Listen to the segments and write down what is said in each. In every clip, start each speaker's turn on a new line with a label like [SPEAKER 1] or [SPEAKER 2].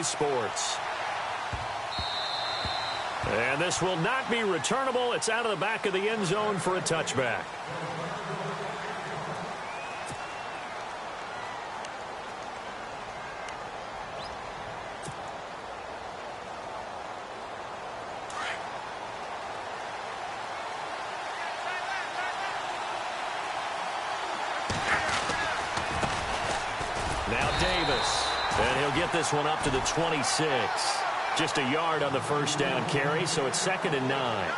[SPEAKER 1] today's sports. And this will not be returnable. It's out of the back of the end zone for a touchback. Now Davis, and he'll get this one up to the 26. Just a yard on the first down carry, so it's 2nd and 9.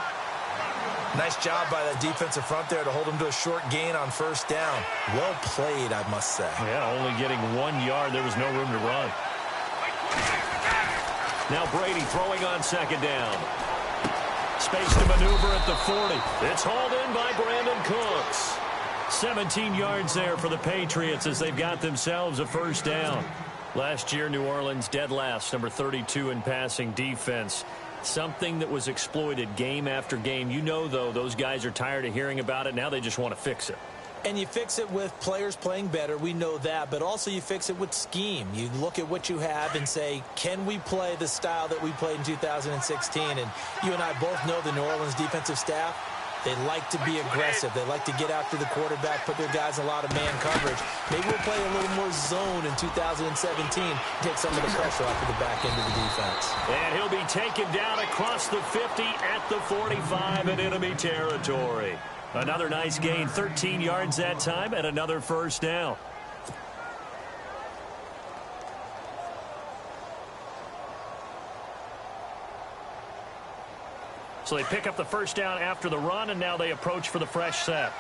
[SPEAKER 2] Nice job by that defensive front there to hold him to a short gain on first down. Well played, I must say.
[SPEAKER 1] Yeah, only getting 1 yard. There was no room to run. Now Brady throwing on 2nd down. Space to maneuver at the 40. It's hauled in by Brandon Cooks. 17 yards there for the Patriots as they've got themselves a first down. Last year, New Orleans dead last, number 32 in passing defense. Something that was exploited game after game. You know, though, those guys are tired of hearing about it. Now they just want to fix it.
[SPEAKER 2] And you fix it with players playing better. We know that. But also you fix it with scheme. You look at what you have and say, can we play the style that we played in 2016? And you and I both know the New Orleans defensive staff. They like to be aggressive. They like to get after the quarterback, put their guys in a lot of man coverage. Maybe we'll play a little more zone in 2017, take some of the pressure off of the back end of the defense.
[SPEAKER 1] And he'll be taken down across the 50 at the 45 in enemy territory. Another nice gain, 13 yards that time, and another first down. So they pick up the first down after the run, and now they approach for the fresh set.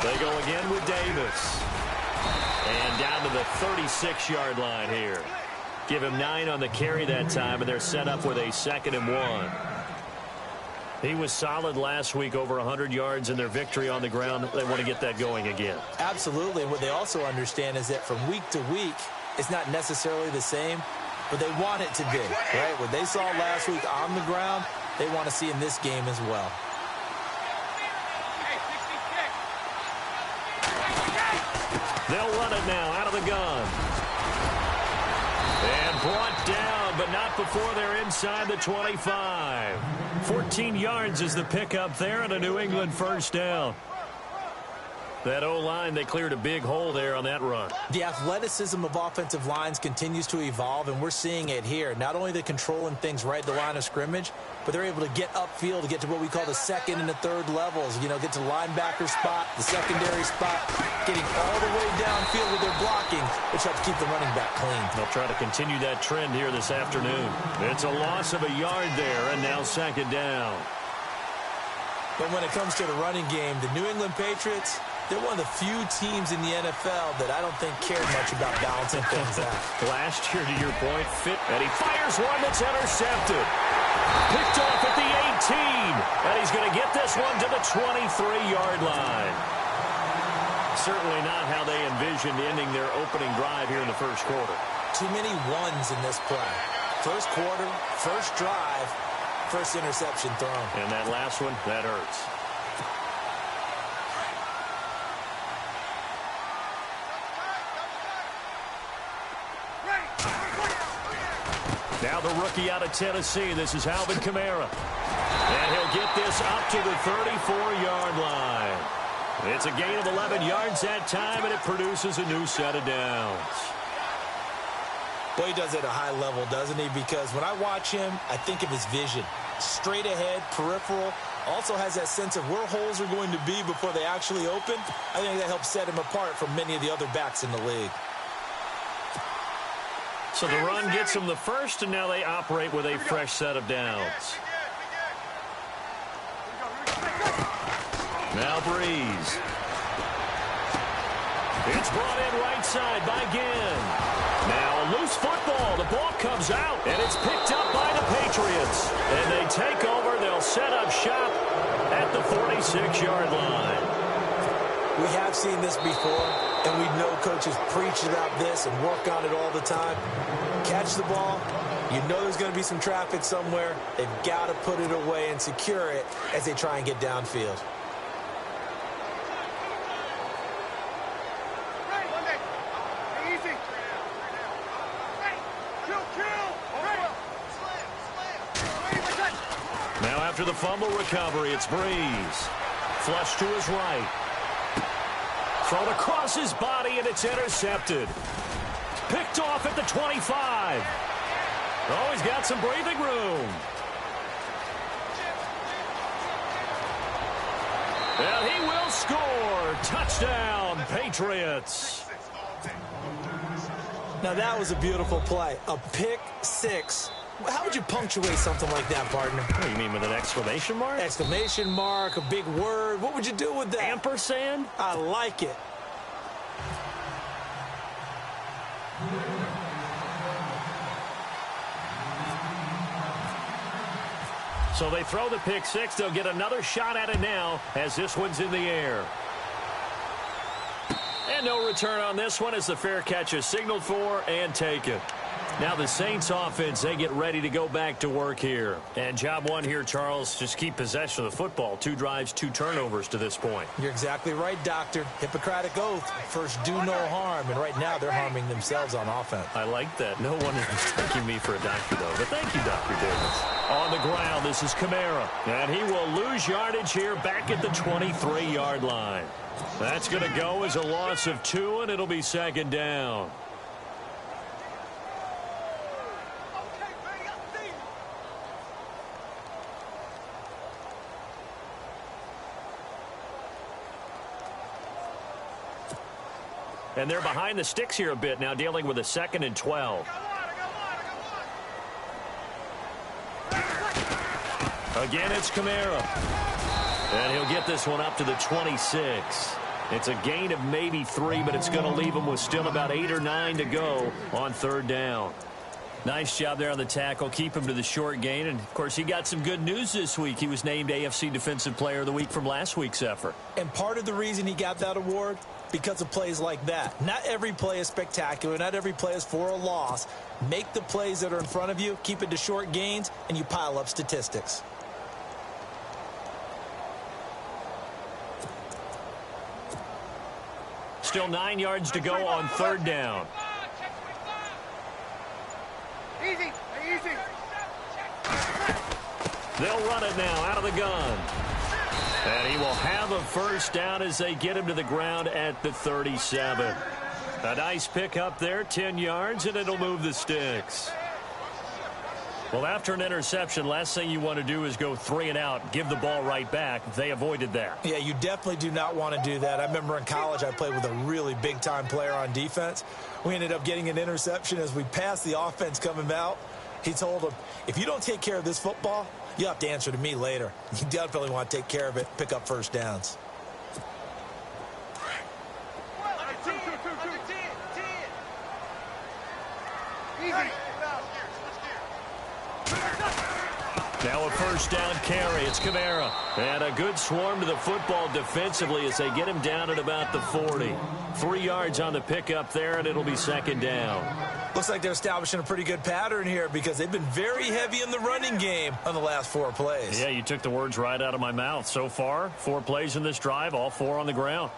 [SPEAKER 1] They go again with Davis. And down to the 36-yard line here. Give him 9 on the carry that time, and they're set up with a 2nd and 1. He was solid last week, over 100 yards in their victory on the ground. They want to get that going again.
[SPEAKER 2] Absolutely. And what they also understand is that from week to week, it's not necessarily the same, but they want it to be, right? What they saw last week on the ground, they want to see in this game as well.
[SPEAKER 1] They'll run it now out of the gun. And brought down, but not before they're inside the 25. 14 yards is the pickup there, and a New England first down. That O-line, they cleared a big hole there on that run.
[SPEAKER 2] The athleticism of offensive lines continues to evolve, and we're seeing it here. Not only are they controlling things right at the line of scrimmage, but they're able to get upfield to get to what we call the second and the third levels. You know, get to the linebacker spot, the secondary spot, getting all the way downfield with their blocking, which helps keep the running back clean.
[SPEAKER 1] They'll try to continue that trend here this afternoon. It's a loss of a yard there, and now 2nd down.
[SPEAKER 2] But when it comes to the running game, the New England Patriots, they're one of the few teams in the NFL that I don't think cared much about balancing things out.
[SPEAKER 1] Last year, to your point, fit, and he fires one that's intercepted. Picked off at the 18, and he's going to get this one to the 23-yard line. Certainly not how they envisioned ending their opening drive here in the first quarter.
[SPEAKER 2] Too many ones in this play. First quarter, first drive, first interception thrown.
[SPEAKER 1] And that last one, that hurts. Now the rookie out of Tennessee. This is Alvin Kamara. And he'll get this up to the 34-yard line. It's a gain of 11 yards that time, and it produces a new set of downs.
[SPEAKER 2] Boy, he does it at a high level, doesn't he? Because when I watch him, I think of his vision. Straight ahead, peripheral. Also has that sense of where holes are going to be before they actually open. I think that helps set him apart from many of the other backs in the league.
[SPEAKER 1] So the run gets them the first, and now they operate with a fresh set of downs. Now Breeze. It's brought in right side by Ginn. Now a loose football. The ball comes out, and it's picked up by the Patriots. And they take over. They'll set up shop at the 46-yard line.
[SPEAKER 2] We have seen this before, and we know coaches preach about this and work on it all the time. Catch the ball. You know there's going to be some traffic somewhere. They've got to put it away and secure it as they try and get downfield.
[SPEAKER 1] after the fumble recovery. It's Breeze. Flush to his right. Thrown across his body, and it's intercepted. Picked off at the 25. Oh, he's got some breathing room. And he will score. Touchdown, Patriots.
[SPEAKER 2] Now, that was a beautiful play. A pick six. How would you punctuate something like that, partner?
[SPEAKER 1] What do you mean, with an exclamation mark?
[SPEAKER 2] Exclamation mark, a big word. What would you do with that?
[SPEAKER 1] Ampersand?
[SPEAKER 2] I like it.
[SPEAKER 1] So they throw the pick six. They'll get another shot at it now as this one's in the air. And no return on this one as the fair catch is signaled for and taken. Now the Saints offense, they get ready to go back to work here. And job one here, Charles, just keep possession of the football. 2 drives, 2 turnovers to this point.
[SPEAKER 2] You're exactly right, Doctor. Hippocratic oath. First, do no harm. And right now, they're harming themselves on offense.
[SPEAKER 1] I like that. No one is mistaking me for a doctor, though. But thank you, Dr. Davis. On the ground, this is Kamara. And he will lose yardage here back at the 23-yard line. That's going to go as a loss of 2, and it'll be second down. And they're behind the sticks here a bit now, dealing with a 2nd and 12. Again, it's Kamara. And he'll get this one up to the 26. It's a gain of maybe 3, but it's going to leave him with still about 8 or 9 to go on 3rd down. Nice job there on the tackle. Keep him to the short gain. And, of course, he got some good news this week. He was named AFC Defensive Player of the Week from last week's effort.
[SPEAKER 2] And part of the reason he got that award, because of plays like that. Not every play is spectacular. Not every play is for a loss. Make the plays that are in front of you, keep it to short gains, and you pile up statistics.
[SPEAKER 1] Still 9 yards to go on 3rd down.
[SPEAKER 3] Easy, easy.
[SPEAKER 1] They'll run it now out of the gun. And he will have a first down as they get him to the ground at the 37. A nice pick up there, 10 yards, and it'll move the sticks. Well, after an interception, last thing you want to do is go 3 and out, give the ball right back. They avoided that.
[SPEAKER 2] Yeah, you definitely do not want to do that. I remember in college I played with a really big-time player on defense. We ended up getting an interception as we passed the offense coming out. He told him, if you don't take care of this football, you'll have to answer to me later. You definitely want to take care of it, pick up first downs.
[SPEAKER 1] Now a first down carry. It's Kamara. And a good swarm to the football defensively as they get him down at about the 40. 3 yards on the pickup there, and it'll be second down.
[SPEAKER 2] Looks like they're establishing a pretty good pattern here because they've been very heavy in the running game on the last 4 plays.
[SPEAKER 1] Yeah, you took the words right out of my mouth. So far, 4 plays in this drive, all 4 on the ground.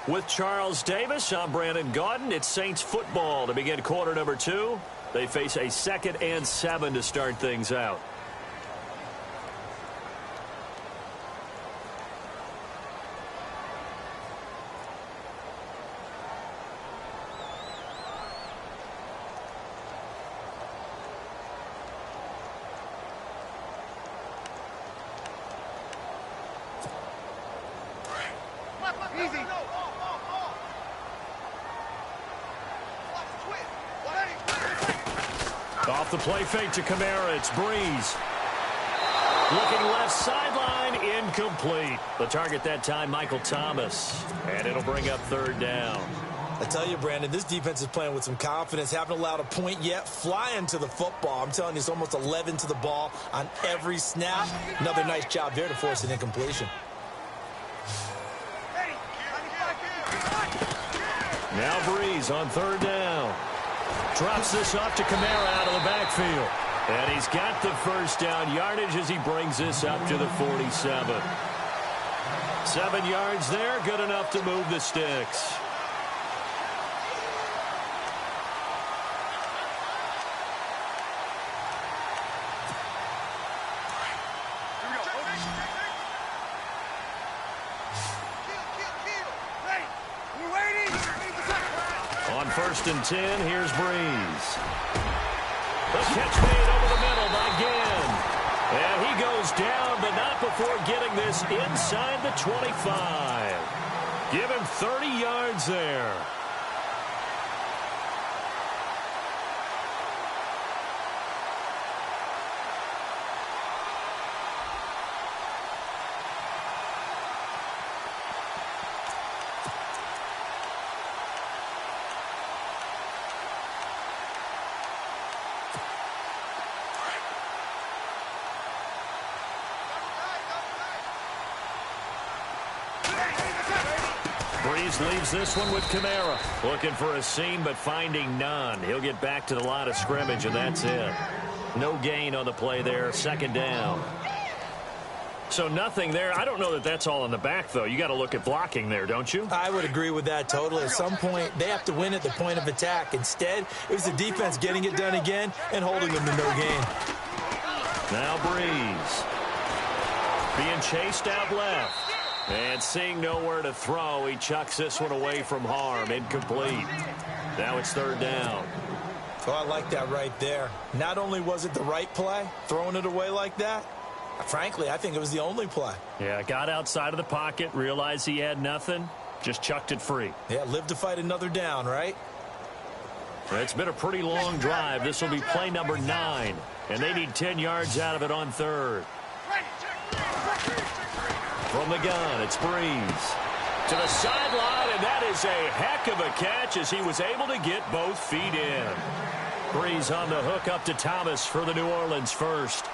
[SPEAKER 1] With Charles Davis, I'm Brandon Gaudin. It's Saints football to begin quarter number 2. They face a 2nd and 7 to start things out.
[SPEAKER 3] Easy.
[SPEAKER 1] Off the play fake to Kamara, it's Breeze. Looking left sideline, incomplete. The target that time, Michael Thomas. And it'll bring up 3rd down.
[SPEAKER 2] I tell you, Brandon, this defense is playing with some confidence. Haven't allowed a point yet. Flying to the football. I'm telling you, it's almost 11 to the ball on every snap. Another nice job there to force an incompletion.
[SPEAKER 1] Now Breeze on 3rd down. Drops this off to Kamara out of the backfield. And he's got the first down yardage as he brings this up to the 47. 7 yards there, good enough to move the sticks. On 1st and 10, here's Breeze. The catch made over the middle by Ginn. And he goes down, but not before getting this inside the 25. Give him 30 yards there. Breeze leaves this one with Kamara. Looking for a seam, but finding none. He'll get back to the line of scrimmage, and that's it. No gain on the play there. 2nd down. So nothing there. I don't know that that's all in the back, though. You got to look at blocking there, don't you?
[SPEAKER 2] I would agree with that totally. At some point, they have to win at the point of attack. Instead, it was the defense getting it done again and holding them to no gain.
[SPEAKER 1] Now Breeze. Being chased out left. And seeing nowhere to throw, he chucks this one away from harm. Incomplete. Now it's 3rd down.
[SPEAKER 2] Oh, I like that right there. Not only was it the right play, throwing it away like that, frankly, I think it was the only play.
[SPEAKER 1] Yeah, got outside of the pocket, realized he had nothing, just chucked it free.
[SPEAKER 2] Yeah, live to fight another down, right?
[SPEAKER 1] It's been a pretty long drive. This will be play number 9, and they need 10 yards out of it on 3rd. From the gun, it's Breeze. To the sideline, and that is a heck of a catch as he was able to get both feet in. Breeze on the hook up to Thomas for the New Orleans first.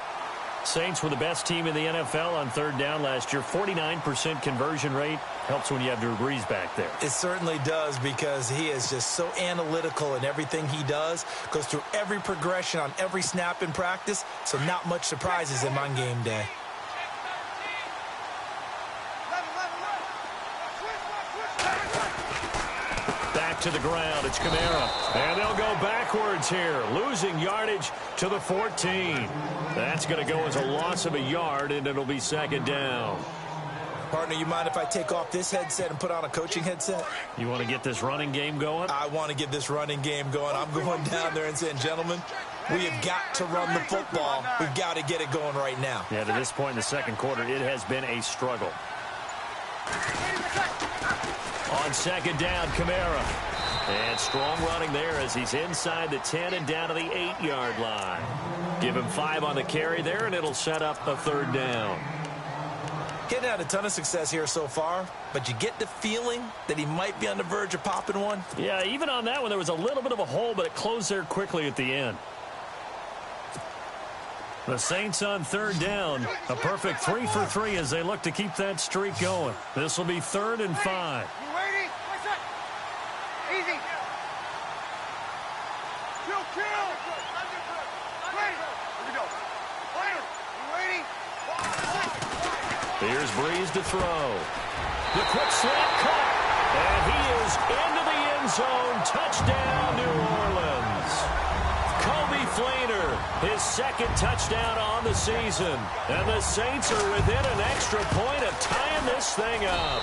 [SPEAKER 1] Saints were the best team in the NFL on 3rd down last year. 49% conversion rate. Helps when you have Drew Brees back there.
[SPEAKER 2] It certainly does, because he is just so analytical in everything he does. Goes through every progression on every snap in practice, so not much surprises him on game day.
[SPEAKER 1] Back to the ground, it's Kamara. And they'll go backwards here, losing yardage to the 14. That's going to go as a loss of a yard, and it'll be 2nd down.
[SPEAKER 2] Partner, you mind if I take off this headset and put on a coaching headset?
[SPEAKER 1] You want to get this running game going?
[SPEAKER 2] I want to get this running game going. I'm going down there and saying, gentlemen, we have got to run the football. We've got to get it going right now.
[SPEAKER 1] Yeah, to this point in the 2nd quarter, it has been a struggle. On 2nd down, Kamara. And strong running there as he's inside the 10 and down to the 8-yard line. Give him 5 on the carry there, and it'll set up a 3rd down.
[SPEAKER 2] Getting had a ton of success here so far, but you get the feeling that he might be on the verge of popping one.
[SPEAKER 1] Yeah, even on that one, there was a little bit of a hole, but it closed there quickly at the end. The Saints on 3rd down. A perfect 3 for 3 as they look to keep that streak going. This will be 3rd and 5.
[SPEAKER 3] You ready? Easy. Kill. Ready. Here we go. You ready?
[SPEAKER 1] Here's Breeze to throw. The quick slant caught. And he is into the end zone. Touchdown, New Orleans. Kobe Fleener, his 2nd touchdown on the season. And the Saints are within an extra point of tying this thing up.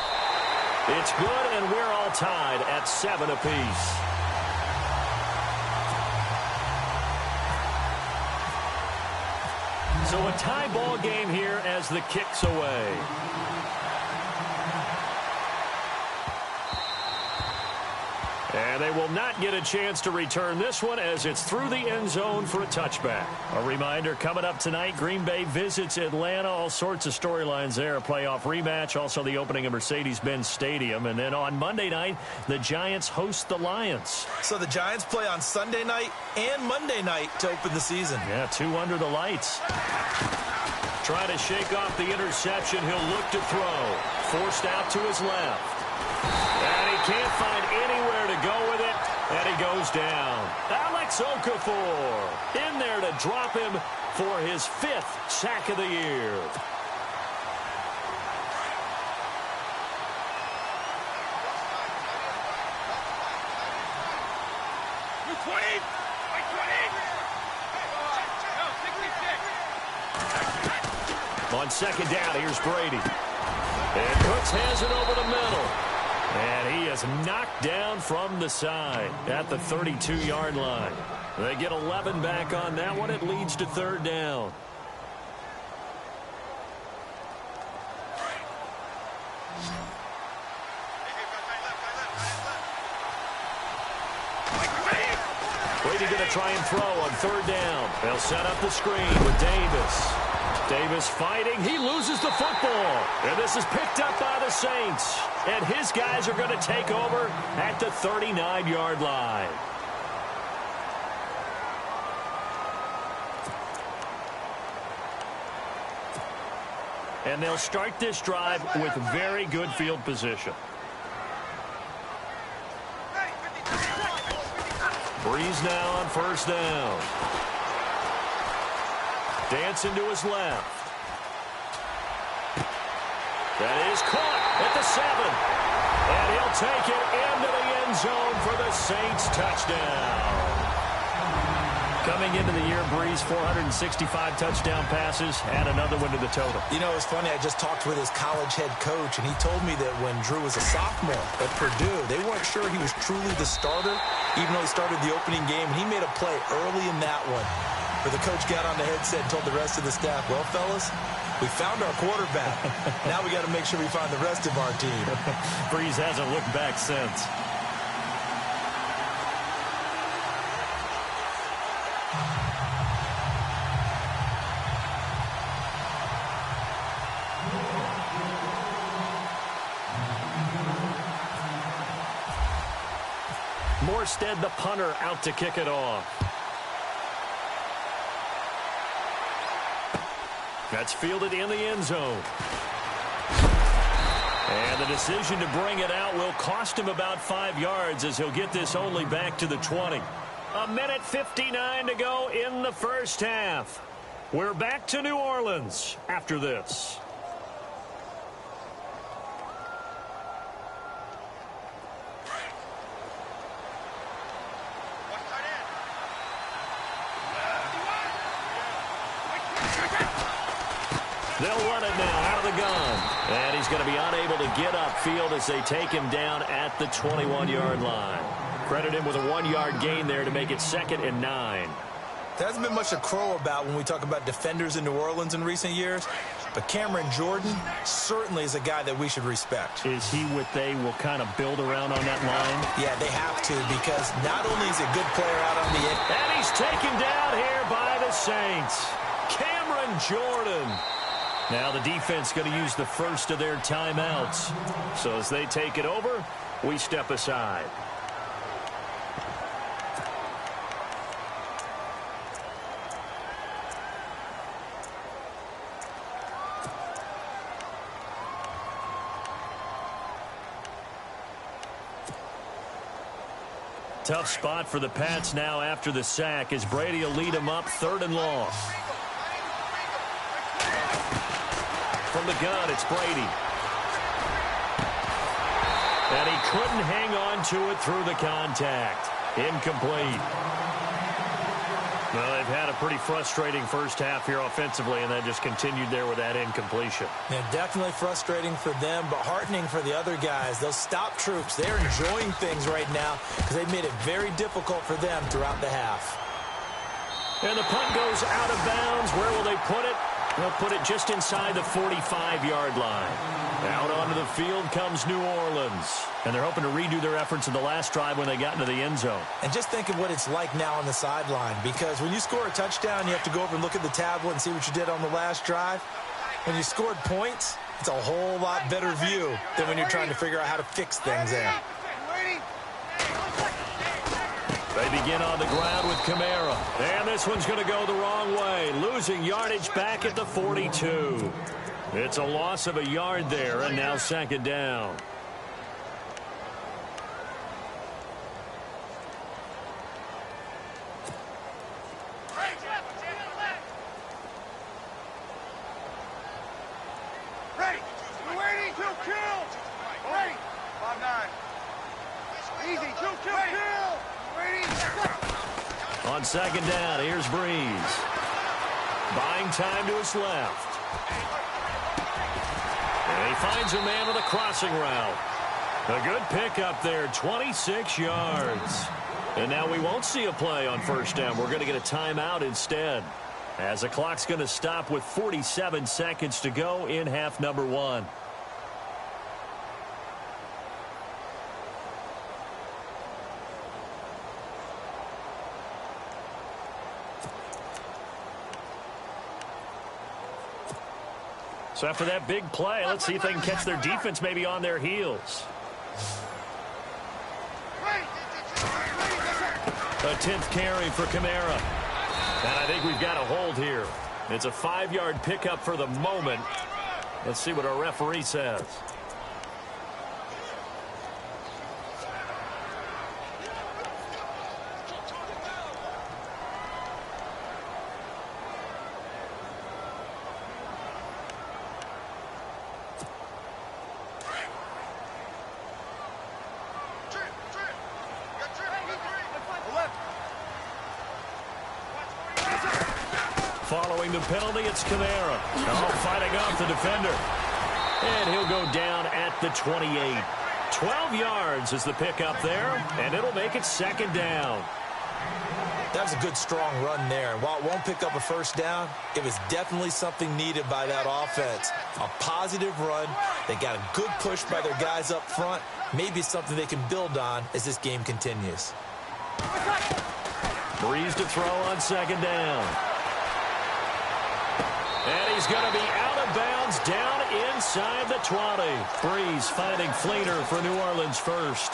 [SPEAKER 1] It's good, and we're all tied at 7 apiece. So a tie ball game here as the kick's away. And they will not get a chance to return this one as it's through the end zone for a touchback. A reminder, coming up tonight, Green Bay visits Atlanta. All sorts of storylines there. A playoff rematch, also the opening of Mercedes-Benz Stadium. And then on Monday night, the Giants host the Lions.
[SPEAKER 2] So the Giants play on Sunday night and Monday night to open the season.
[SPEAKER 1] Yeah, 2 under the lights. Trying to shake off the interception. He'll look to throw. Forced out to his left. And he can't find anywhere to go with it, and he goes down. Alex Okafor in there to drop him for his 5th sack of the year. On second down, here's Brady. And Cooks has it over the middle. And he is knocked down from the side at the 32-yard line. They get 11 back on that one. It leads to 3rd down. Brady going to try and throw on 3rd down. They'll set up the screen with Davis. Davis fighting. He loses the football. And this is picked up by the Saints. And his guys are going to take over at the 39-yard line. And they'll start this drive with very good field position. Breeze now on 1st down. Dancing to his left. That is caught at the 7. And he'll take it into the end zone for the Saints touchdown. Coming into the year, Breeze, 465 touchdown passes, add another one to the total.
[SPEAKER 2] You know, it's funny, I just talked with his college head coach, and he told me that when Drew was a sophomore at Purdue, they weren't sure he was truly the starter, even though he started the opening game, and he made a play early in that one where the coach got on the headset and told the rest of the staff, well, fellas, we found our quarterback. Now we got to make sure we find the rest of our team.
[SPEAKER 1] Breeze hasn't looked back since. Morstead, the punter, out to kick it off. That's fielded in the end zone. And the decision to bring it out will cost him about 5 yards as he'll get this only back to the 20. 1:59 to go in the first half. We're back to New Orleans after this. They'll run it now out of the gun. And he's going to be unable to get upfield as they take him down at the 21-yard line. Credit him with a 1-yard gain there to make it 2nd and 9.
[SPEAKER 2] There hasn't been much to crow about when we talk about defenders in New Orleans in recent years, but Cameron Jordan certainly is a guy that we should respect.
[SPEAKER 1] Is he what they will kind of build around on that line?
[SPEAKER 2] Yeah, they have to, because not only is he a good player out on the end.
[SPEAKER 1] And he's taken down here by the Saints. Cameron Jordan. Now the defense going to use the first of their timeouts. So as they take it over, we step aside. Tough spot for the Pats now after the sack as Brady will lead them up 3rd and long. From the gun, it's Brady. And he couldn't hang on to it through the contact. Incomplete. Well, they've had a pretty frustrating first half here offensively, and then just continued there with that incompletion.
[SPEAKER 2] Yeah, definitely frustrating for them, but heartening for the other guys. Those stop troops, they're enjoying things right now because they've made it very difficult for them throughout the half.
[SPEAKER 1] And the punt goes out of bounds. Where will they put it? They'll put it just inside the 45-yard line. Out onto the field comes New Orleans. And they're hoping to redo their efforts in the last drive when they got into the end zone.
[SPEAKER 2] And just think of what it's like now on the sideline, because when you score a touchdown, you have to go over and look at the tablet and see what you did on the last drive. When you scored points, it's a whole lot better view than when you're trying to figure out how to fix things there.
[SPEAKER 1] They begin on the ground with Kamara. And this one's going to go the wrong way. Losing yardage back at the 42. It's a loss of a yard there, and now 2nd down.
[SPEAKER 3] Easy. Kill, kill, kill. Ready?
[SPEAKER 1] On second down, here's Breeze. Buying time to his left. And he finds a man with a crossing route. A good pickup there, 26 yards. And now we won't see a play on first down. We're going to get a timeout instead, as the clock's going to stop with 47 seconds to go in half number one. So after that big play, let's see if they can catch their defense maybe on their heels. A 10th carry for Kamara. And I think we've got a hold here. It's a 5-yard pickup for the moment. Let's see what our referee says. Following the penalty, it's Kamara. Fighting off the defender. And he'll go down at the 28. 12 yards is the pickup there, and it'll make it second down.
[SPEAKER 2] That was a good, strong run there. While it won't pick up a first down, it was definitely something needed by that offense. A positive run. They got a good push by their guys up front. Maybe something they can build on as this game continues.
[SPEAKER 1] Breeze to throw on second down. And he's going to be out of bounds down inside the 20. Breeze finding Fleener for New Orleans first.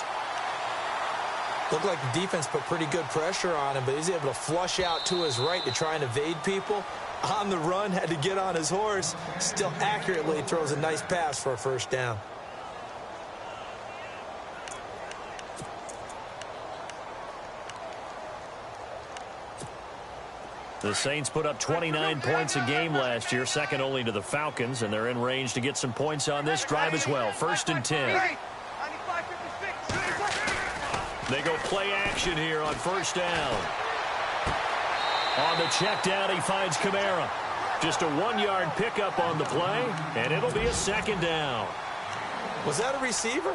[SPEAKER 2] Looked like the defense put pretty good pressure on him, but he's able to flush out to his right to try and evade people. On the run, had to get on his horse. Still accurately throws a nice pass for a first down.
[SPEAKER 1] The Saints put up 29 points a game last year, second only to the Falcons, and they're in range to get some points on this drive as well. First and 10. They go play action here on first down. On the check down, he finds Kamara. Just a 1-yard pickup on the play, and it'll be a second down.
[SPEAKER 2] Was that a receiver?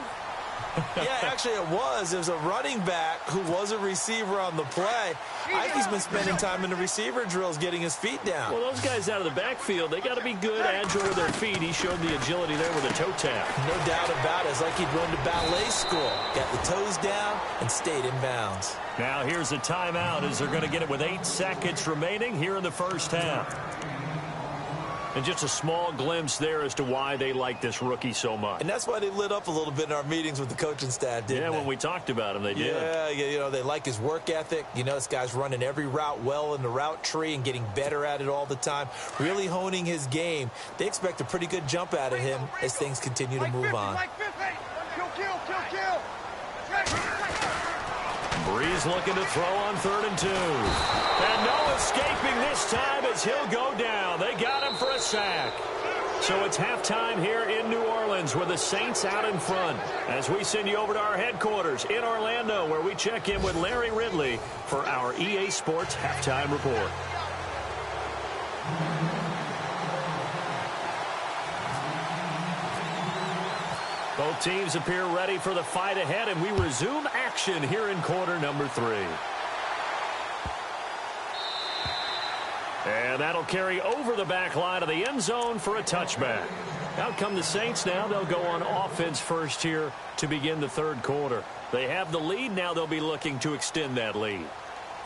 [SPEAKER 2] Yeah, actually it was. It was a running back who was a receiver on the play. I think he's been spending time in the receiver drills getting his feet down.
[SPEAKER 1] Well, those guys out of the backfield, they got to be good, agile with their feet. He showed the agility there with a toe tap.
[SPEAKER 2] No doubt about it. It's like he'd run to ballet school. Got the toes down and stayed in bounds.
[SPEAKER 1] Now here's a timeout as they're going to get it with 8 seconds remaining here in the first half. And just a small glimpse there as to why they like this rookie so much.
[SPEAKER 2] And that's why they lit up a little bit in our meetings with the coaching staff, didn't they?
[SPEAKER 1] Yeah, when we talked about him, they did.
[SPEAKER 2] Yeah, you know, they like his work ethic. You know, this guy's running every route well in the route tree and getting better at it all the time. Really honing his game. They expect a pretty good jump out of him as things continue to move on.
[SPEAKER 1] Breeze looking to throw on 3rd and 2. And no escaping this time as he'll go down. They got him for a sack. So it's halftime here in New Orleans with the Saints out in front as we send you over to our headquarters in Orlando, where we check in with Larry Ridley for our EA Sports Halftime Report. Both teams appear ready for the fight ahead, and we resume action here in quarter number 3. And that'll carry over the back line of the end zone for a touchback. Out come the Saints now. They'll go on offense first here to begin the 3rd quarter. They have the lead. Now they'll be looking to extend that lead.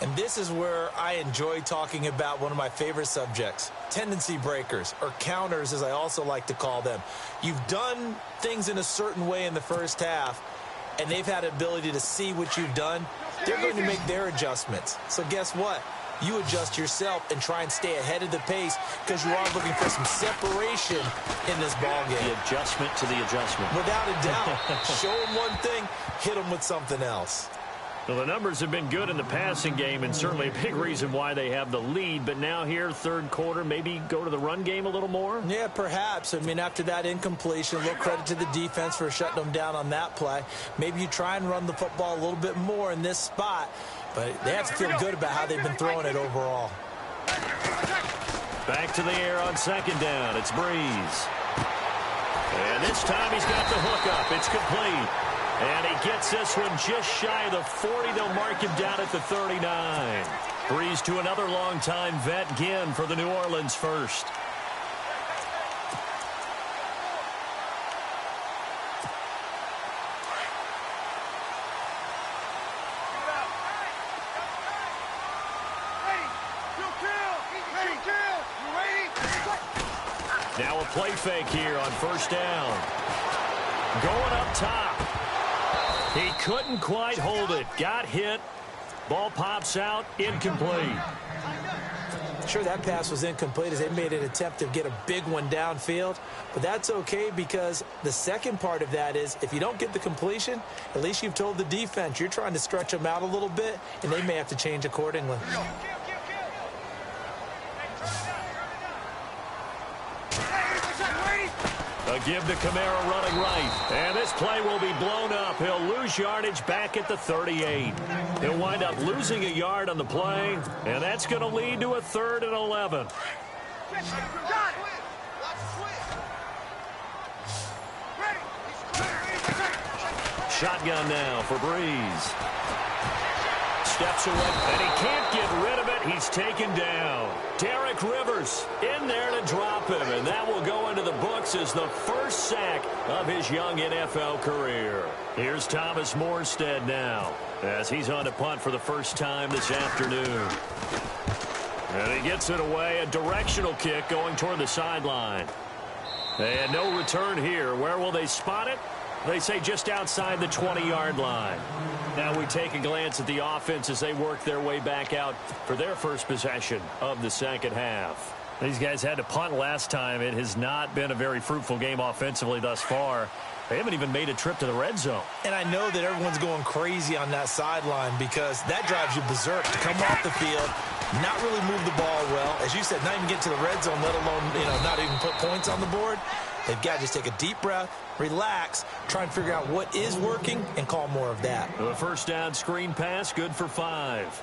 [SPEAKER 2] And this is where I enjoy talking about one of my favorite subjects, tendency breakers, or counters as I also like to call them. You've done things in a certain way in the first half, and they've had the ability to see what you've done. They're going to make their adjustments. So guess what? You adjust yourself and try and stay ahead of the pace because you are looking for some separation in this ballgame.
[SPEAKER 1] The adjustment to the adjustment.
[SPEAKER 2] Without a doubt. Show them one thing, hit them with something else.
[SPEAKER 1] Well, the numbers have been good in the passing game, and certainly a big reason why they have the lead. But now here, third quarter, maybe go to the run game a little more?
[SPEAKER 2] Yeah, perhaps. I mean, after that incompletion, a little credit to the defense for shutting them down on that play. Maybe you try and run the football a little bit more in this spot, but they have to feel good about how they've been throwing it overall.
[SPEAKER 1] Back to the air on second down. It's Breeze. And this time he's got the hook up. It's complete. And he gets this one just shy of the 40. They'll mark him down at the 39. Breeze to another longtime vet, Ginn, for the New Orleans first. Now a play fake here on first down. Going up top. He couldn't quite hold it. Got hit. Ball pops out. Incomplete.
[SPEAKER 2] Sure, that pass was incomplete as they made an attempt to get a big one downfield. But that's okay because the second part of that is if you don't get the completion, at least you've told the defense you're trying to stretch them out a little bit, and they may have to change accordingly.
[SPEAKER 1] A give to Kamara running right. And this play will be blown up. He'll lose yardage back at the 38. He'll wind up losing a yard on the play, and that's going to lead to a 3rd and 11. Shotgun now for Breeze. Steps away, and he can't get rid of it. He's taken down. Derek Rivers in there to drop him, and that will go into the books as the first sack of his young NFL career. Here's Thomas Morstead now as he's on to punt for the first time this afternoon. And he gets it away, a directional kick going toward the sideline. And no return here. Where will they spot it? They say just outside the 20-yard line. Now we take a glance at the offense as they work their way back out for their first possession of the second half. These guys had to punt last time. It has not been a very fruitful game offensively thus far. They haven't even made a trip to the red zone. And I know that everyone's going crazy on that sideline because that drives you berserk to come off the field, not really move the ball well. As you said, not even get to the red zone, let alone, not even put points on the board. They've got to just take a deep breath, relax, try and figure out what is working, and call more of that. The first down screen pass, good for 5.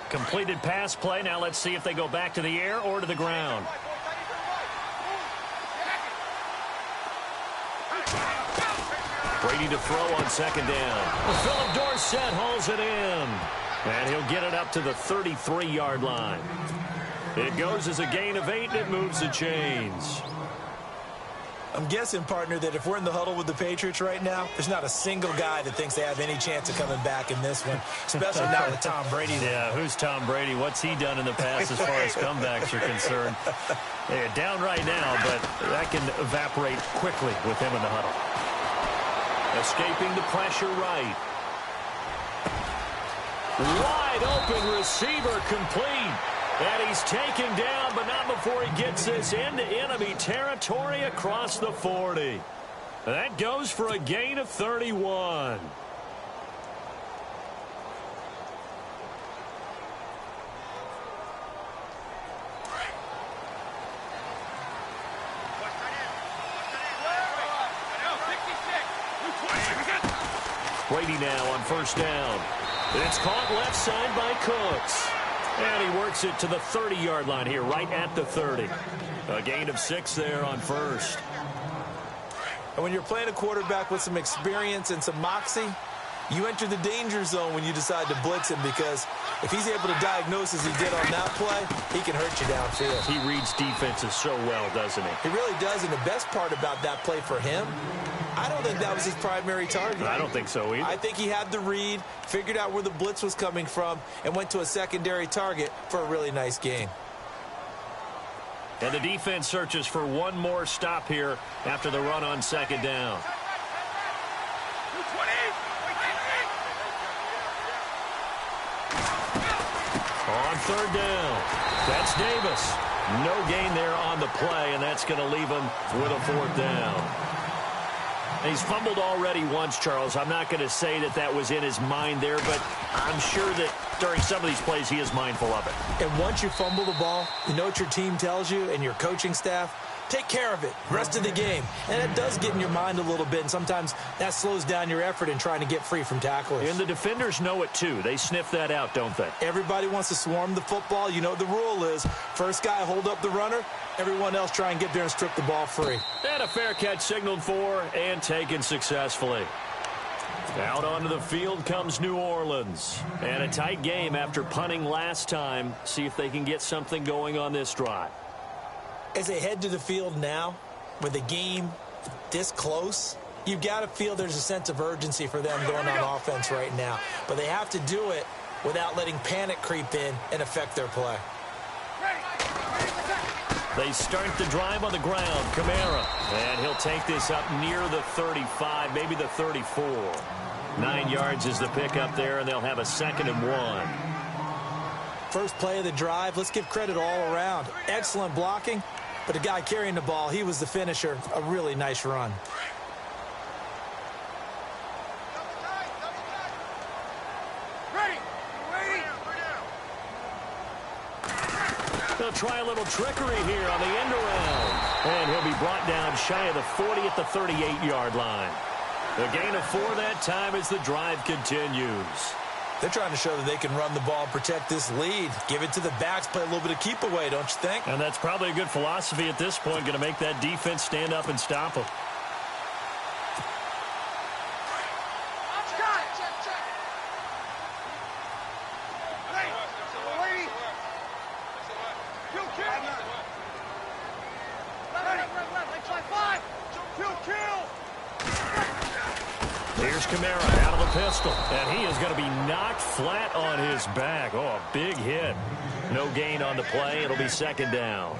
[SPEAKER 1] Completed pass play. Now let's see if they go back to the air or to the ground. Brady to throw on second down. Philip Dorsett hauls it in. And he'll get it up to the 33-yard line. It goes as a gain of 8, and it moves the chains. I'm guessing, partner, that if we're in the huddle with the Patriots right now, there's not a single guy that thinks they have any chance of coming back in this one, especially now with Tom Brady. Yeah, who's Tom Brady? What's he done in the past as far as comebacks are concerned? They're down right now, but that can evaporate quickly with him in the huddle. Escaping the pressure right. Wide open receiver complete. And he's taken down, but not before he gets this into enemy territory across the 40. That goes for a gain of 31. Brady now on first down. It's caught left side by Cooks. And he works it to the 30-yard line here, right at the 30. A gain of 6 there on first. And when you're playing a quarterback with some experience and some moxie, you enter the danger zone when you decide to blitz him because if he's able to diagnose as he did on that play, he can hurt you downfield. He reads defenses so well, doesn't he? He really does, and the best part about that play for him, I don't think that was his primary target. I don't think so either. I think he had the read, figured out where the blitz was coming from, and went to a secondary target for a really nice gain. And the defense searches for one more stop here after the run on second down. On third down, that's Davis. No gain there on the play, and that's going to leave him with a 4th down. He's fumbled already once, Charles. I'm not going to say that that was in his mind there, but I'm sure that during some of these plays he is mindful of it.
[SPEAKER 2] And once you fumble the ball, you know what your team tells you and your coaching staff? Take care of it rest of the game. And it does get in your mind a little bit, and sometimes that slows down your effort in trying to get free from tacklers.
[SPEAKER 1] And the defenders know it too. They sniff that out, don't they?
[SPEAKER 2] Everybody wants to swarm the football. You know what the rule is. First guy hold up the runner. Everyone else try and get there and strip the ball free.
[SPEAKER 1] And a fair catch signaled for and taken successfully. Out onto the field comes New Orleans. And a tight game after punting last time. See if they can get something going on this drive.
[SPEAKER 2] As they head to the field now, with the game this close, you've got to feel there's a sense of urgency for them going on offense right now. But they have to do it without letting panic creep in and affect their play.
[SPEAKER 1] They start the drive on the ground. Kamara. And he'll take this up near the 35, maybe the 34. 9 yards is the pickup there, and they'll have a 2nd and 1.
[SPEAKER 2] First play of the drive, let's give credit all around. Excellent blocking, but the guy carrying the ball, he was the finisher. A really nice run.
[SPEAKER 1] They'll try a little trickery here on the end around. And he'll be brought down shy of the 40 at the 38-yard line. The gain of 4 that time as the drive continues.
[SPEAKER 2] They're trying to show that they can run the ball and protect this lead. Give it to the backs, play a little bit of keep away, don't you think?
[SPEAKER 1] And that's probably a good philosophy at this point, going to make that defense stand up and stop them. Here's Kamara out of the pistol, and he is going to be knocked flat on his back. Oh, a big hit. No gain on the play. It'll be 2nd down.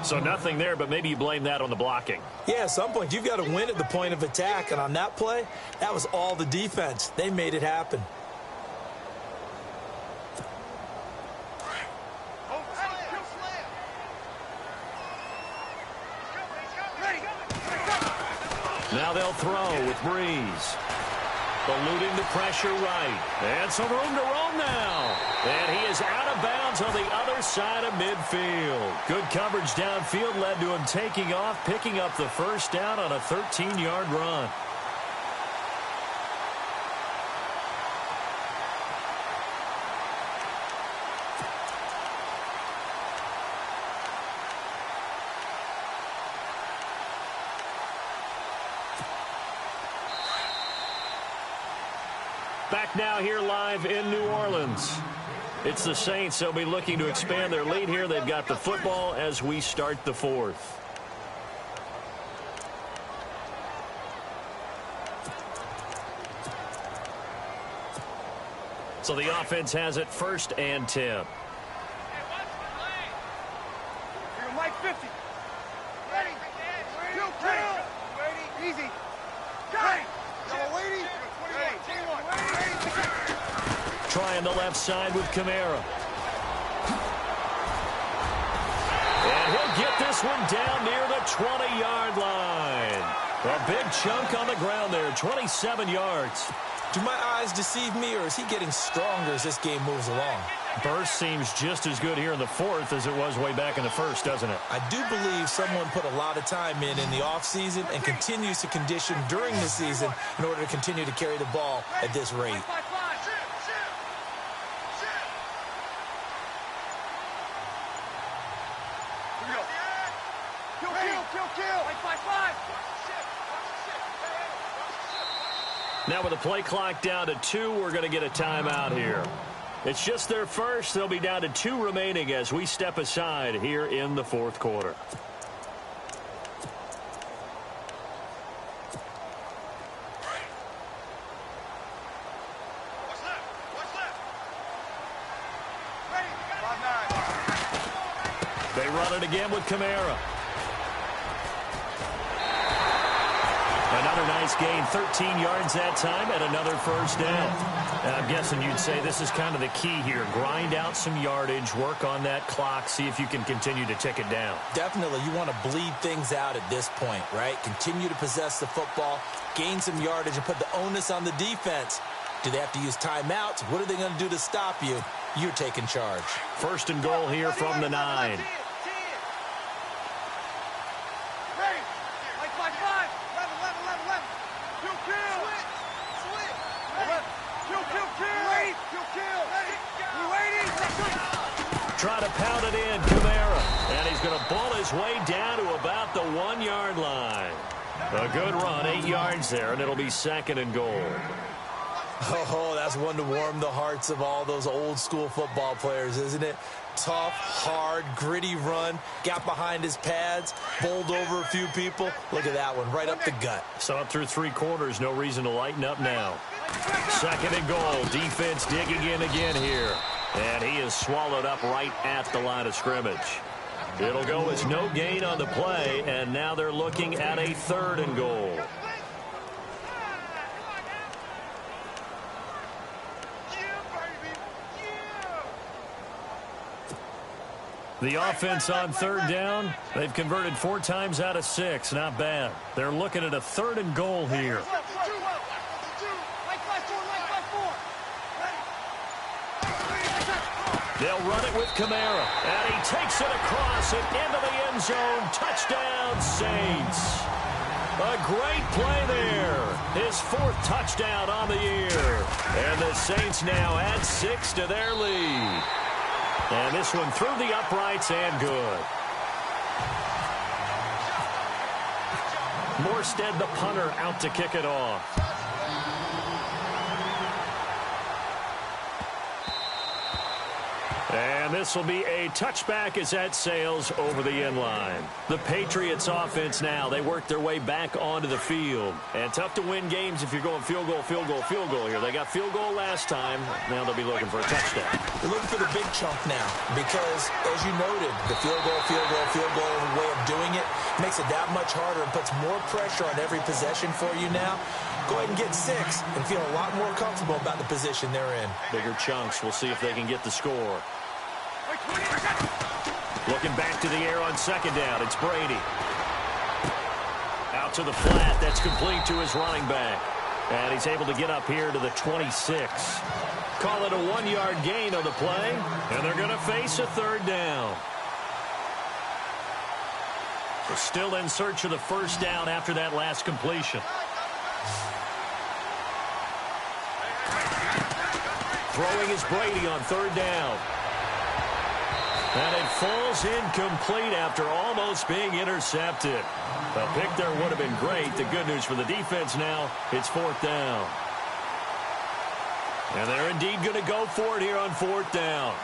[SPEAKER 1] So nothing there, but maybe you blame that on the blocking.
[SPEAKER 2] Yeah, at some point, you've got to win at the point of attack, and on that play, that was all the defense. They made it happen.
[SPEAKER 1] Now they'll throw with Breeze. Eluding the pressure right. And some room to roam now. And he is out of bounds on the other side of midfield. Good coverage downfield led to him taking off, picking up the first down on a 13-yard run. Back now here live in New Orleans. It's the Saints. They'll be looking to expand their lead here. They've got the football as we start the 4th. So the offense has it 1st and 10.
[SPEAKER 3] Mike 50. Ready. Easy.
[SPEAKER 1] Trying the left side with Kamara. And he'll get this one down near the 20-yard line. A big chunk on the ground there, 27 yards.
[SPEAKER 2] Do my eyes deceive me, or is he getting stronger as this game moves along?
[SPEAKER 1] Burst seems just as good here in the 4th as it was way back in the 1st, doesn't it?
[SPEAKER 2] I do believe someone put a lot of time in the offseason and continues to condition during the season in order to continue to carry the ball at this rate.
[SPEAKER 1] Now with the play clock down to 2, we're going to get a timeout here. It's just their first. They'll be down to 2 remaining as we step aside here in the 4th quarter. They run it again with Kamara. And Another nice gain, 13 yards that time, and another first down. And I'm guessing you'd say this is kind of the key here. Grind out some yardage, work on that clock, see if you can continue to tick it down.
[SPEAKER 2] Definitely, you want to bleed things out at this point, right? Continue to possess the football, gain some yardage, and put the onus on the defense. Do they have to use timeouts? What are they going to do to stop you? You're taking charge.
[SPEAKER 1] First and goal here from the 9. Try to pound it in, Kamara. And he's going to ball his way down to about the 1-yard line. A good run, 8 yards there, and it'll be second and goal.
[SPEAKER 2] Oh, that's one to warm the hearts of all those old-school football players, isn't it? Tough, hard, gritty run. Got behind his pads, bowled over a few people. Look at that one, right up the gut.
[SPEAKER 1] Saw it through 3 quarters. No reason to lighten up now. Second and goal. Defense digging in again here. And he is swallowed up right at the line of scrimmage. It'll go as no gain on the play, and now they're looking at a third and goal. The offense on third down, they've converted 4 times out of 6. Not bad. They're looking at a third and goal here. They'll run it with Kamara, and he takes it across and into the end zone. Touchdown, Saints. A great play there. His 4th touchdown on the year. And the Saints now add 6 to their lead. And this one through the uprights and good. Morstead, the punter, out to kick it off. And this will be a touchback as that sails over the end line. The Patriots offense now, they work their way back onto the field. And tough to win games if you're going field goal, field goal, field goal here. They got field goal last time. Now they'll be looking for a touchdown.
[SPEAKER 2] They're looking for the big chunk now because, as you noted, the field goal way of doing it makes it that much harder and puts more pressure on every possession for you now. Go ahead and get 6 and feel a lot more comfortable about the position they're in.
[SPEAKER 1] Bigger chunks. We'll see if they can get the score. Looking back to the air on second down. It's Brady. Out to the flat. That's complete to his running back. And he's able to get up here to the 26. Call it a 1-yard gain on the play. And they're going to face a third down. So still in search of the first down after that last completion. Throwing is Brady on third down. And it falls incomplete after almost being intercepted. A pick there would have been great. The good news for the defense now, it's 4th down. And they're indeed going to go for it here on 4th down.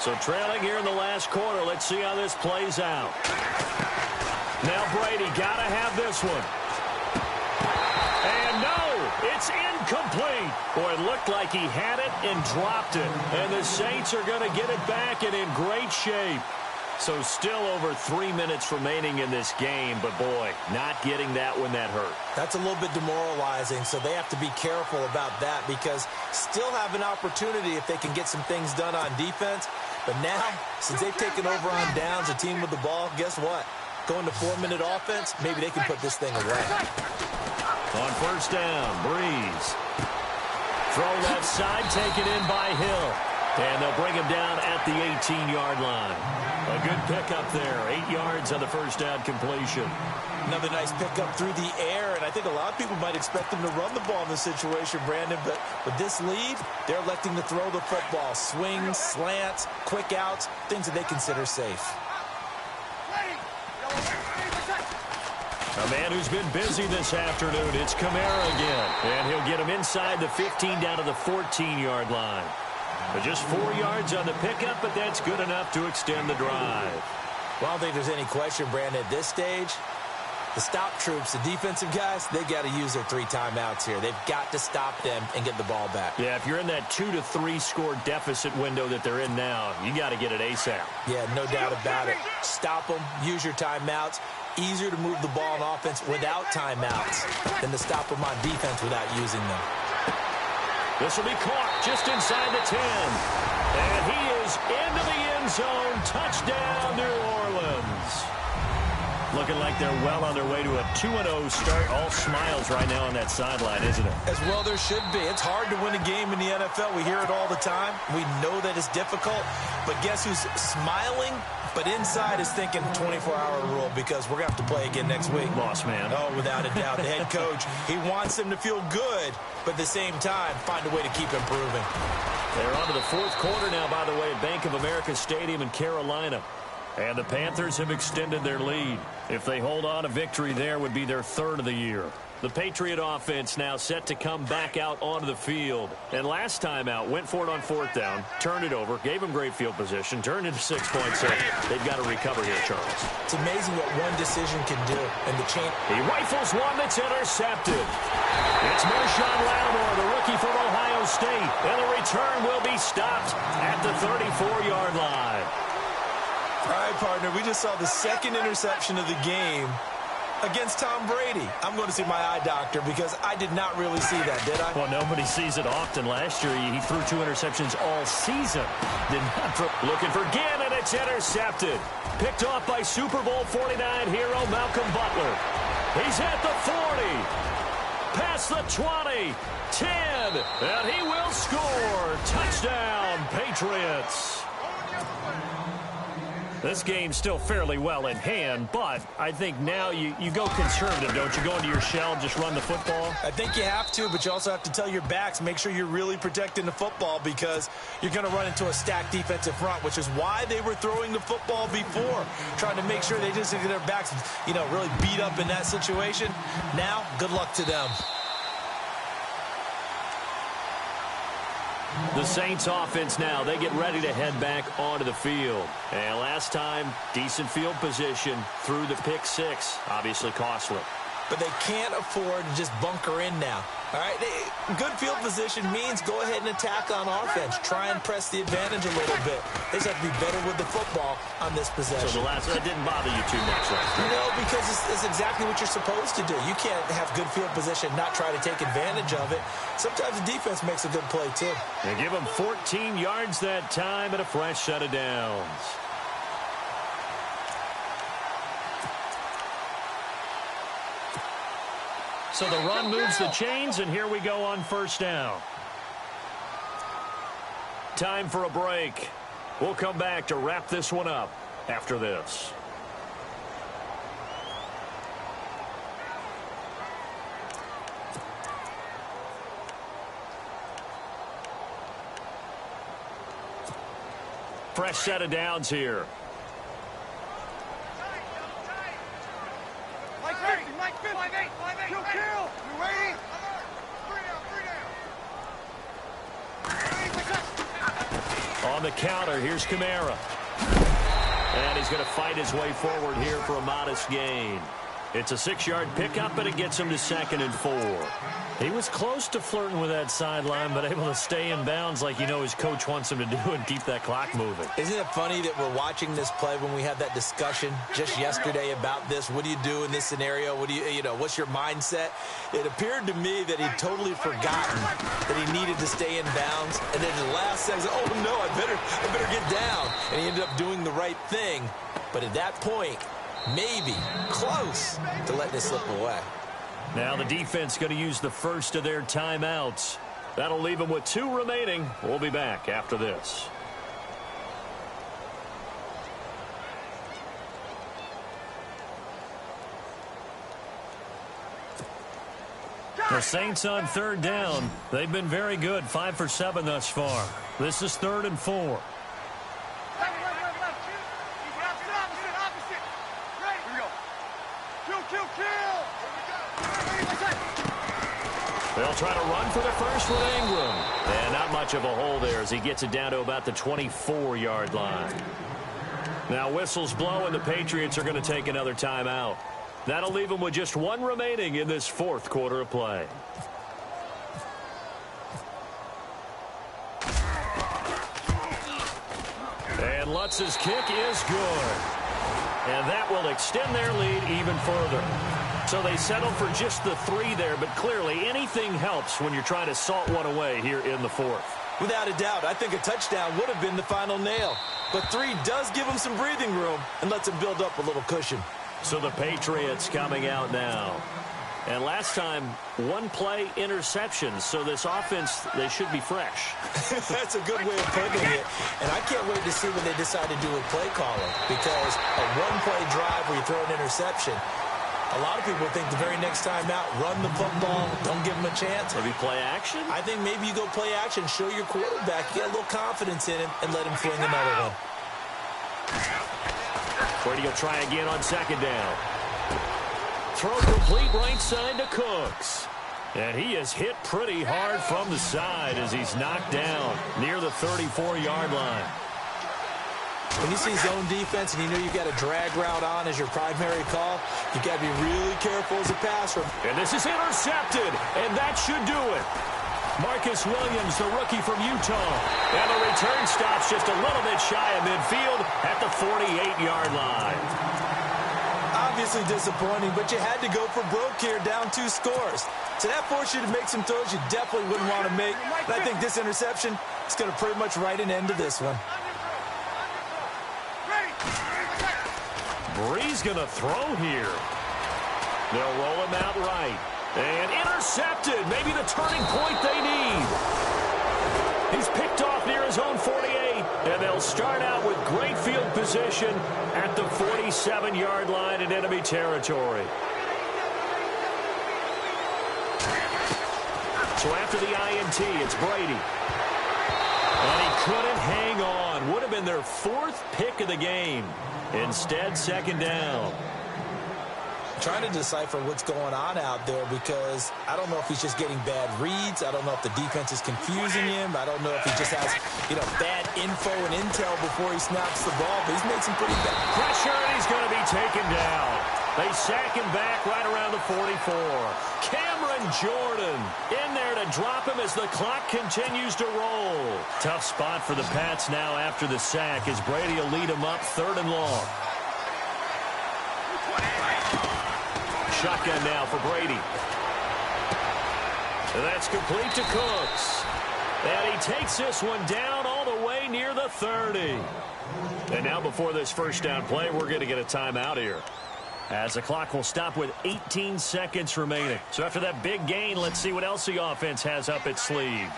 [SPEAKER 1] So trailing here in the last quarter. Let's see how this plays out. Now Brady got to have this one. And no, it's incomplete. Boy, it looked like he had it and dropped it. And the Saints are going to get it back and in great shape. So still over 3 minutes remaining in this game. But, boy, not getting that when that hurt.
[SPEAKER 2] That's a little bit demoralizing, so they have to be careful about that because still have an opportunity if they can get some things done on defense. But now, since they've taken over on downs, a team with the ball, guess what? Going to 4-minute offense, maybe they can put this thing away.
[SPEAKER 1] On first down, Breeze. Throw left side, taken in by Hill. And they'll bring him down at the 18-yard line. A good pickup there. 8 yards on the first down completion.
[SPEAKER 2] Another nice pickup through the air, and I think a lot of people might expect them to run the ball in this situation, Brandon, but with this lead, they're electing to throw the football. Swings, slants, quick outs, things that they consider safe.
[SPEAKER 1] A man who's been busy this afternoon, it's Kamara again. And he'll get him inside the 15 down to the 14-yard line. But just 4 yards on the pickup, but that's good enough to extend the drive.
[SPEAKER 2] Well, I don't think there's any question, Brandon, at this stage, The stop troops, the defensive guys, they got to use their 3 timeouts here. They've got to stop them and get the ball back.
[SPEAKER 1] Yeah, if you're in that 2 to 3 score deficit window that they're in now, you got to get it ASAP.
[SPEAKER 2] Yeah, no doubt about it. Stop them, use your timeouts. Easier to move the ball on offense without timeouts than to stop them on defense without using them.
[SPEAKER 1] This will be caught just inside the 10. And he is into the end zone. Touchdown, New Orleans. Looking like they're well on their way to a 2-0 start. All smiles right now on that sideline, isn't it?
[SPEAKER 2] As well there should be. It's hard to win a game in the NFL. We hear it all the time. We know that it's difficult. But guess who's smiling? But inside is thinking 24-hour rule because we're going to have to play again next week.
[SPEAKER 1] Loss, man.
[SPEAKER 2] Oh, without a doubt. The head coach, he wants them to feel good, but at the same time, find a way to keep improving.
[SPEAKER 1] They're on to the 4th quarter now, by the way, at Bank of America Stadium in Carolina. And the Panthers have extended their lead. If they hold on, a victory there would be their 3rd of the year. The Patriot offense now set to come back out onto the field. And last time out, went for it on 4th down, turned it over, gave them great field position, turned into 6 points. So they've got to recover here, Charles.
[SPEAKER 2] It's amazing what one decision can do. And the chain.
[SPEAKER 1] He rifles one that's intercepted. It's Marshawn Lattimore, the rookie from Ohio State. And the return will be stopped at the 34-yard line.
[SPEAKER 2] All right, partner, we just saw the 2nd interception of the game against Tom Brady. I'm going to see my eye doctor because I did not really see that, did I?
[SPEAKER 1] Well, nobody sees it often. Last year, he threw 2 interceptions all season. Looking for Gannon, it's intercepted. Picked off by Super Bowl 49 hero Malcolm Butler. He's at the 40. Past the 20. 10. And he will score. Touchdown, Patriots. This game's still fairly well in hand, but I think now you go conservative, don't you? Go into your shell and just run the football?
[SPEAKER 2] I think you have to, but you also have to tell your backs, make sure you're really protecting the football because you're going to run into a stacked defensive front, which is why they were throwing the football before, trying to make sure they just get their backs, really beat up in that situation. Now, good luck to them.
[SPEAKER 1] The Saints offense now, they get ready to head back onto the field. And last time, decent field position through the pick 6, obviously costly.
[SPEAKER 2] But they can't afford to just bunker in now. All right, good field position means go ahead and attack on offense. Try and press the advantage a little bit. They just have to be better with the football on this possession.
[SPEAKER 1] So that didn't bother you too much, right?
[SPEAKER 2] No, because it's exactly what you're supposed to do. You can't have good field position, not try to take advantage of it. Sometimes the defense makes a good play, too.
[SPEAKER 1] They give them 14 yards that time and a fresh set of downs. So the run moves the chains, and here we go on 1st down. Time for a break. We'll come back to wrap this one up after this. Fresh set of downs here.
[SPEAKER 3] Mike 50, 5-8. Kill. You waiting? 3 down.
[SPEAKER 1] On the counter, here's Kamara. And he's going to fight his way forward here for a modest gain. It's a 6-yard pickup, and it gets him to 2nd and 4. He was close to flirting with that sideline, but able to stay in bounds like his coach wants him to do and keep that clock moving.
[SPEAKER 2] Isn't it funny that we're watching this play when we had that discussion just yesterday about this? What do you do in this scenario? What's your mindset? It appeared to me that he'd totally forgotten that he needed to stay in bounds. And then the last second, oh no, I better get down. And he ended up doing the right thing. But at that point, maybe close to letting it slip away.
[SPEAKER 1] Now the defense going to use the first of their timeouts. That'll leave them with 2 remaining. We'll be back after this. The Saints on 3rd down. They've been very good, 5 for 7 thus far. This is 3rd and 4. They'll try to run for the first with Ingram. And not much of a hole there as he gets it down to about the 24-yard line. Now whistles blow and the Patriots are going to take another timeout. That'll leave them with just one remaining in this fourth quarter of play. And Lutz's kick is good. And that will extend their lead even further. So they settle for just the 3 there, but clearly anything helps when you're trying to salt one away here in the fourth.
[SPEAKER 2] Without a doubt, I think a touchdown would have been the final nail. But 3 does give them some breathing room and lets them build up a little cushion.
[SPEAKER 1] So the Patriots coming out now. And last time, 1-play interceptions. So this offense, they should be fresh.
[SPEAKER 2] That's a good way of putting it. And I can't wait to see when they decide to do a play calling. Because a 1-play drive where you throw an interception, a lot of people think the very next time out, run the football, don't give them a chance.
[SPEAKER 1] Maybe play action?
[SPEAKER 2] I think maybe you go play action, show your quarterback, get a little confidence in him, and let him fling another one.
[SPEAKER 1] Brady will try again on second down. Throw complete right side to Cooks. And he is hit pretty hard from the side as he's knocked down near the 34-yard line.
[SPEAKER 2] When you see zone defense and you know you got a drag route on as your primary call, you got to be really careful as a passer.
[SPEAKER 1] And this is intercepted, and that should do it. Marcus Williams, the rookie from Utah. And the return stops just a little bit shy of midfield at the 48-yard line.
[SPEAKER 2] Obviously disappointing, but you had to go for broke here, down 2 scores. So that forced you to make some throws you definitely wouldn't want to make. And I think this interception is going to pretty much write an end to this one.
[SPEAKER 1] Bree's going to throw here. They'll roll him out right. And intercepted. Maybe the turning point they need. He's picked off near his own 48. And they'll start out with great field position at the 47-yard line in enemy territory. So after the INT, it's Brady. And he couldn't hang on. Would have been their 4th pick of the game. Instead, second down.
[SPEAKER 2] Trying to decipher what's going on out there because I don't know if he's just getting bad reads. I don't know if the defense is confusing him. I don't know if he just has, bad info and intel before he snaps the ball. But he's made some pretty bad
[SPEAKER 1] pressure, and he's going to be taken down. They sack him back right around the 44. Cameron Jordan in there to drop him as the clock continues to roll. Tough spot for the Pats now after the sack as Brady will lead him up 3rd and long. Shotgun now for Brady. That's complete to Cooks. And he takes this one down all the way near the 30. And now before this first down play, we're going to get a timeout here, as the clock will stop with 18 seconds remaining. So after that big gain, let's see what else the offense has up its sleeve.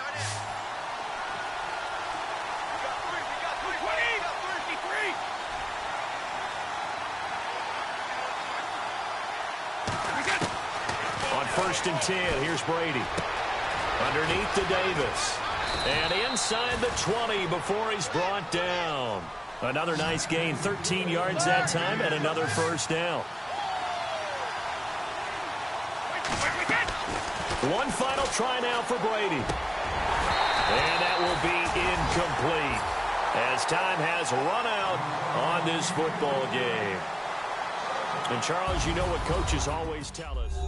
[SPEAKER 1] On 1st and 10, here's Brady. Underneath to Davis. And inside the 20 before he's brought down. Another nice gain, 13 yards that time, and another first down. One final try now for Brady. And that will be incomplete, as time has run out on this football game. And, Charles, you know what coaches always tell us.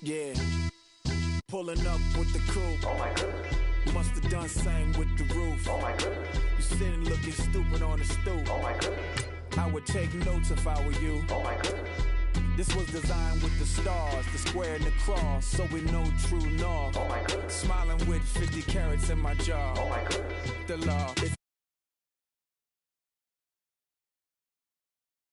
[SPEAKER 4] Yeah, pulling up with the coupe.
[SPEAKER 5] Oh my goodness.
[SPEAKER 4] Must have done same with the roof.
[SPEAKER 5] Oh my goodness.
[SPEAKER 4] You sitting looking stupid on the stoop.
[SPEAKER 5] Oh my goodness.
[SPEAKER 4] I would take notes if I were you.
[SPEAKER 5] Oh my goodness.
[SPEAKER 4] This was designed with the stars, the square and the cross, so we know true north.
[SPEAKER 5] Oh my goodness.
[SPEAKER 4] Smiling with 50 carats in my jaw.
[SPEAKER 5] Oh my goodness.
[SPEAKER 4] The law, if